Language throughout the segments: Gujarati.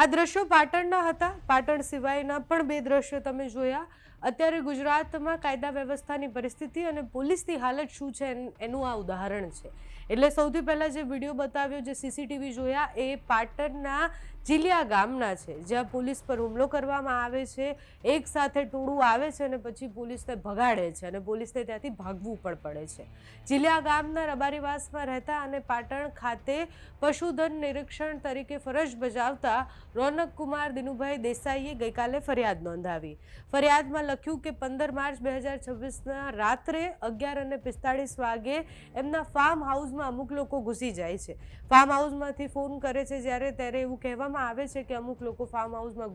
આ દ્રશ્યો પાટણના હતા. પાટણ સિવાયના પણ બે દ્રશ્યો તમે જોયા. અત્યારે ગુજરાતમાં કાયદા વ્યવસ્થાની પરિસ્થિતિ અને પોલીસની હાલત શું છે એનું આ ઉદાહરણ છે. એટલે સૌથી પહેલાં જે વિડીયો બતાવ્યો, જે સીસીટીવી જોયા, એ પાટણના ચીલિયા ગામના છે, જ્યાં પોલીસ પર હુમલો કરવામાં આવે છે. એક સાથે ટોળું આવે છે અને પછી પોલીસને ભગાડે છે અને પોલીસને ત્યાંથી ભાગવું પણ પડે છે. ચીલિયા ગામના રબારીવાસમાં રહેતા અને પાટણ ખાતે પશુધન નિરીક્ષણ તરીકે ફરજ બજાવતા રોનકકુમાર દિનુભાઈ દેસાઈએ ગઈકાલે ફરિયાદ નોંધાવી. ફરિયાદમાં લખ્યું કે 15 માર્ચ 2026ના રાત્રે 11:45 વાગે એમના ફાર્મ હાઉસમાં અમુક લોકો ઘૂસી જાય છે. ફાર્મ હાઉસમાંથી ફોન કરે છે. ત્યારે એવું કહેવામાં આવે છે કે અમુક લોકો ફાર્મ હાઉસમાં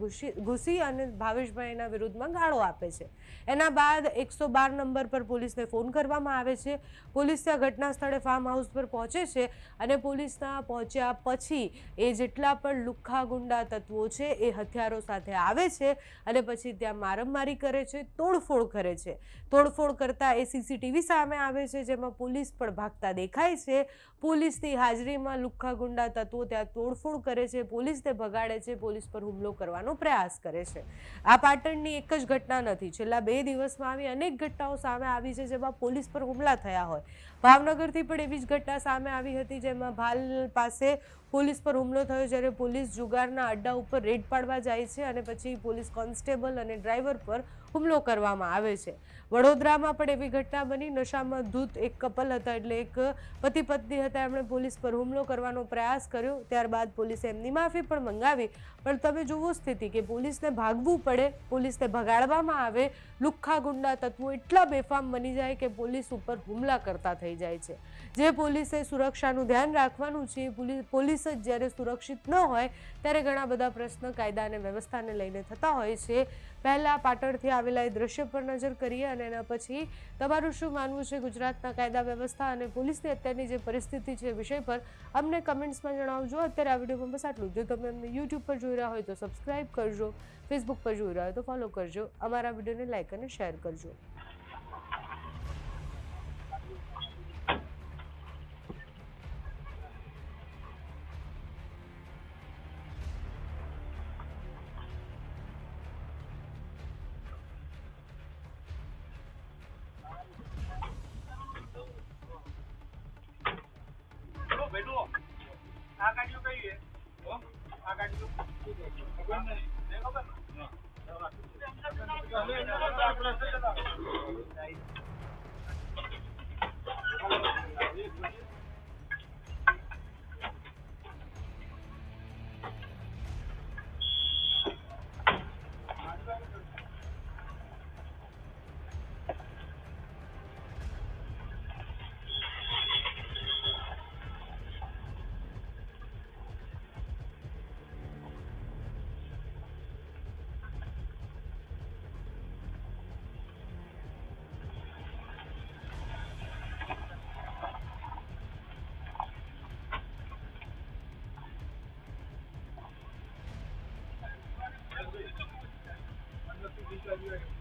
ઘૂસી અને ભાવેશભાઈના વિરુદ્ધમાં ગાળો આપે છે. એના બાદ 112 નંબર પર પોલીસને ફોન કરવામાં આવે છે. પોલીસ ત્યાં ઘટના સ્થળે ફાર્મ હાઉસ પર પહોંચે છે અને પોલીસના પહોંચ્યા પછી એ જેટલા પણ લુખ્ખા ગુંડા તત્વો છે એ હથિયારો સાથે આવે છે અને પછી ત્યાં મારમારી કરે છે, તોડફોડ કરે છે. તોડફોડ કરતા એ સીસીટીવી સામે આવે છે, જેમાં પોલીસ પણ ભાગતા દેખાય છે. પોલીસની હાજરીમાં લુખ્ખા ગુંડા તત્વો ત્યાં તોડફોડ કરે છે, પોલીસને ભગાડે છે, પોલીસ પર હુમલો કરવાનો પ્રયાસ કરે છે. આ પાટણની એક જ ઘટના નથી. છેલ્લા 2 દિવસમાં આવી અનેક ઘટનાઓ સામે આવી છે જેમાં પોલીસ પર હુમલા થયા હોય. ભાવનગરથી પણ એવી જ ઘટના સામે આવી હતી, જેમાં ભાલ પાસે પોલીસ પર હુમલો થયો, જ્યારે પોલીસ જુગારના અડ્ડા ઉપર રેડ પાડવા જાય છે અને પછી પોલીસ કોન્સ્ટેબલ અને ડ્રાઈવર પર હુમલો કરવામાં આવે છે. વડોદરામાં પણ એવી ઘટના બની. નશામાં ધૂત એક કપલ હતા, એટલે એક પતિ પત્ની હતા, એમણે પોલીસ પર હુમલો કરવાનો પ્રયાસ કર્યો. ત્યારબાદ પોલીસે એમની માફી પણ મંગાવી. પણ તમે જુઓ સ્થિતિ કે પોલીસને ભાગવું પડે, પોલીસને ભગાડવામાં આવે, લુખ્ખા ગુંડા તત્વો એટલા બેફામ બની જાય કે પોલીસ ઉપર હુમલા કરતા થઈ જાય છે. જે પોલીસે સુરક્ષાનું ધ્યાન રાખવાનું છે, પોલીસ જ જ્યારે સુરક્ષિત ન હોય ત્યારે ઘણા બધા પ્રશ્ન કાયદા અને વ્યવસ્થાને લઈને થતા હોય છે. પહેલાં પાટણથી આવેલા એ દ્રશ્ય પર નજર કરીએ અને એના પછી તમારું શું માનવું છે ગુજરાતના કાયદા વ્યવસ્થા અને પોલીસની અત્યારની જે પરિસ્થિતિ છે વિષય પર અમને કમેન્ટ્સમાં જણાવજો. અત્યારે આ વિડીયોમાં બસ આટલું. જો તમે અમને યુટ્યુબ પર જોઈ રહ્યા હોય તો સબસ્ક્રાઈબ કરજો, ફેસબુક પર જોઈ રહ્યા હોય તો ફોલો કરજો, અમારા વિડીયોને લાઈક અને શેર કરજો. આ ગાડીઓ કઈ છે? આ ગાડીઓ ખબર નહીં Thank you.